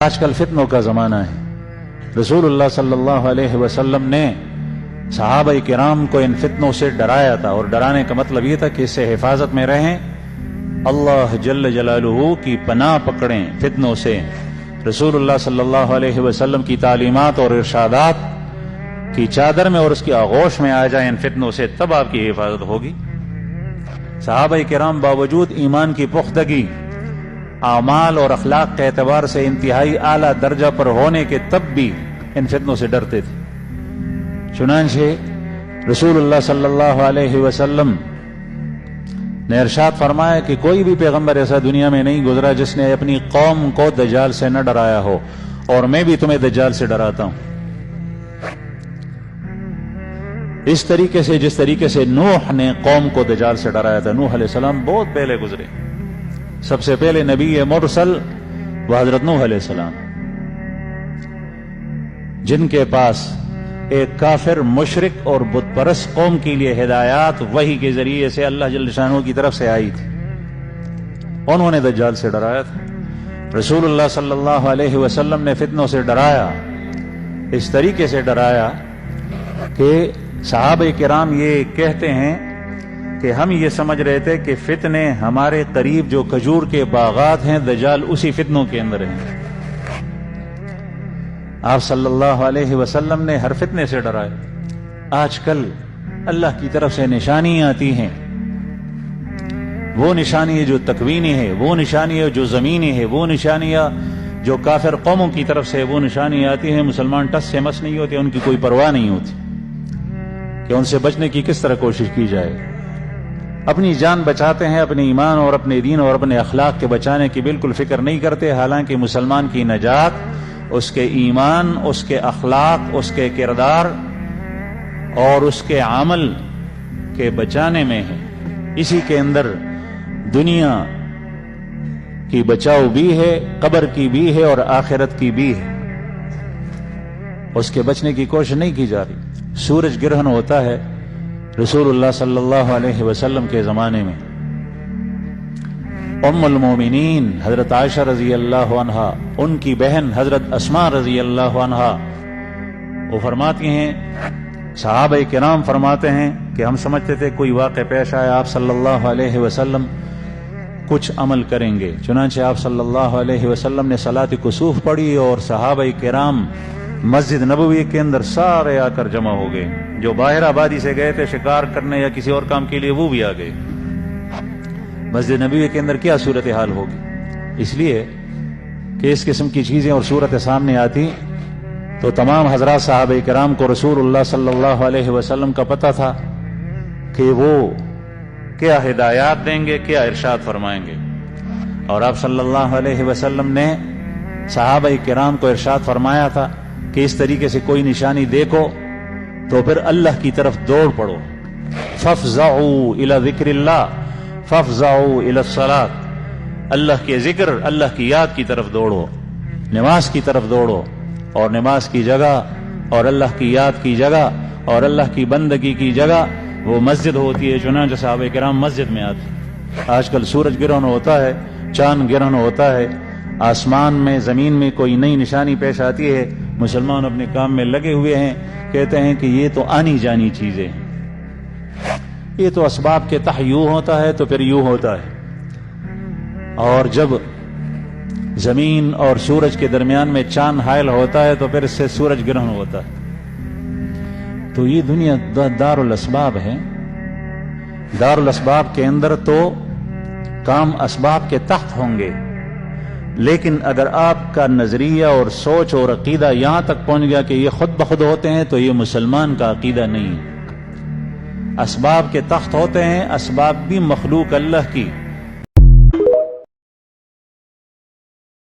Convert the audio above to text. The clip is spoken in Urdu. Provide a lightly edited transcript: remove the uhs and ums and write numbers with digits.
آج کل فتنوں کا زمانہ ہے۔ رسول اللہ صلی اللہ علیہ وسلم نے صحابہ کرام کو ان فتنوں سے ڈرایا تھا، اور ڈرانے کا مطلب یہ تھا کہ اس سے حفاظت میں رہیں، اللہ جل جلالہ کی پناہ پکڑیں فتنوں سے۔ رسول اللہ صلی اللہ علیہ وسلم کی تعلیمات اور ارشادات کی چادر میں اور اس کی آغوش میں آ جائیں ان فتنوں سے، تب آپ کی حفاظت ہوگی۔ صحابہ کرام باوجود ایمان کی پختگی، اعمال اور اخلاق کے اعتبار سے انتہائی اعلیٰ درجہ پر ہونے کے تب بھی ان فتنوں سے ڈرتے تھے۔ چنانچہ رسول اللہ صلی اللہ علیہ وسلم نے ارشاد فرمایا کہ کوئی بھی پیغمبر ایسا دنیا میں نہیں گزرا جس نے اپنی قوم کو دجال سے نہ ڈرایا ہو، اور میں بھی تمہیں دجال سے ڈراتا ہوں۔ اس طریقے سے جس طریقے سے نوح نے قوم کو دجال سے ڈرایا تھا۔ نوح علیہ السلام بہت پہلے گزرے، سب سے پہلے نبی مرسل وہ حضرت نوح علیہ السلام، جن کے پاس ایک کافر مشرک اور بت پرست قوم کے لیے ہدایات وحی کے ذریعے سے اللہ جل شانہ کی طرف سے آئی تھی، انہوں نے دجال سے ڈرایا تھا۔ رسول اللہ صلی اللہ علیہ وسلم نے فتنوں سے ڈرایا، اس طریقے سے ڈرایا کہ صحابہ کرام یہ کہتے ہیں کہ ہم یہ سمجھ رہے تھے کہ فتنے ہمارے قریب جو کھجور کے باغات ہیں، دجال اسی فتنوں کے اندر ہیں۔ آپ صلی اللہ علیہ وسلم نے ہر فتنے سے ڈرائے۔ آج کل اللہ کی طرف سے نشانیاں آتی ہیں، وہ نشانی جو تکوینی ہے، وہ نشانی جو زمینی ہے، وہ نشانیاں جو کافر قوموں کی طرف سے وہ نشانیاں آتی ہیں، مسلمان ٹس سے مس نہیں ہوتے، ان کی کوئی پرواہ نہیں ہوتی کہ ان سے بچنے کی کس طرح کوشش کی جائے۔ اپنی جان بچاتے ہیں، اپنے ایمان اور اپنے دین اور اپنے اخلاق کے بچانے کی بالکل فکر نہیں کرتے، حالانکہ مسلمان کی نجات اس کے ایمان، اس کے اخلاق، اس کے کردار اور اس کے عمل کے بچانے میں ہے۔ اسی کے اندر دنیا کی بچاؤ بھی ہے، قبر کی بھی ہے اور آخرت کی بھی ہے، اس کے بچنے کی کوشش نہیں کی جا رہی۔ سورج گرہن ہوتا ہے رسول اللہ صلی اللہ علیہ وسلم کے زمانے میں، ام المومنین حضرت عائشہ رضی اللہ عنہا، ان کی بہن حضرت اسماء رضی اللہ عنہا، وہ فرماتی ہیں، صحابہ کرام فرماتے ہیں کہ ہم سمجھتے تھے کوئی واقع پیش آیا، آپ صلی اللہ علیہ وسلم کچھ عمل کریں گے، چنانچہ آپ صلی اللہ علیہ وسلم نے صلاۃ کسوف پڑھی، اور صحابہ کرام مسجد نبوی کے اندر سارے آ کر جمع ہو گئے، جو باہر آبادی سے گئے تھے شکار کرنے یا کسی اور کام کے لیے وہ بھی آ گئے۔ مسجد نبوی کے اندر کیا صورتحال ہوگی؟ اس لیے کہ اس قسم کی چیزیں اور صورت سامنے آتی تو تمام حضرات صحابہ کرام کو رسول اللہ صلی اللہ علیہ وسلم کا پتہ تھا کہ وہ کیا ہدایات دیں گے، کیا ارشاد فرمائیں گے، اور آپ صلی اللہ علیہ وسلم نے صحابہ کرام کو ارشاد فرمایا تھا کہ اس طریقے سے کوئی نشانی دیکھو تو پھر اللہ کی طرف دوڑ پڑو، فافزعوا الی ذکر اللہ فافزعوا الی الصلاۃ، اللہ کے ذکر، اللہ کی یاد کی طرف دوڑو، نماز کی طرف دوڑو، اور نماز کی جگہ اور اللہ کی یاد کی جگہ اور اللہ کی بندگی کی جگہ وہ مسجد ہوتی ہے، چنانچہ صحابہ کرام مسجد میں آتے۔ آج کل سورج گرہن ہوتا ہے، چاند گرہن ہوتا ہے، آسمان میں زمین میں کوئی نئی نشانی پیش آتی ہے، مسلمان اپنے کام میں لگے ہوئے ہیں، کہتے ہیں کہ یہ تو آنی جانی چیزیں ہیں، یہ تو اسباب کے تحت یوں ہوتا ہے تو پھر یوں ہوتا ہے، اور جب زمین اور سورج کے درمیان میں چاند حائل ہوتا ہے تو پھر اس سے سورج گرہن ہوتا ہے۔ تو یہ دنیا دار الاسباب ہے، دار الاسباب کے اندر تو کام اسباب کے تحت ہوں گے، لیکن اگر آپ کا نظریہ اور سوچ اور عقیدہ یہاں تک پہنچ گیا کہ یہ خود بخود ہوتے ہیں، تو یہ مسلمان کا عقیدہ نہیں ہے۔ اسباب کے تخت ہوتے ہیں، اسباب بھی مخلوق اللہ کی،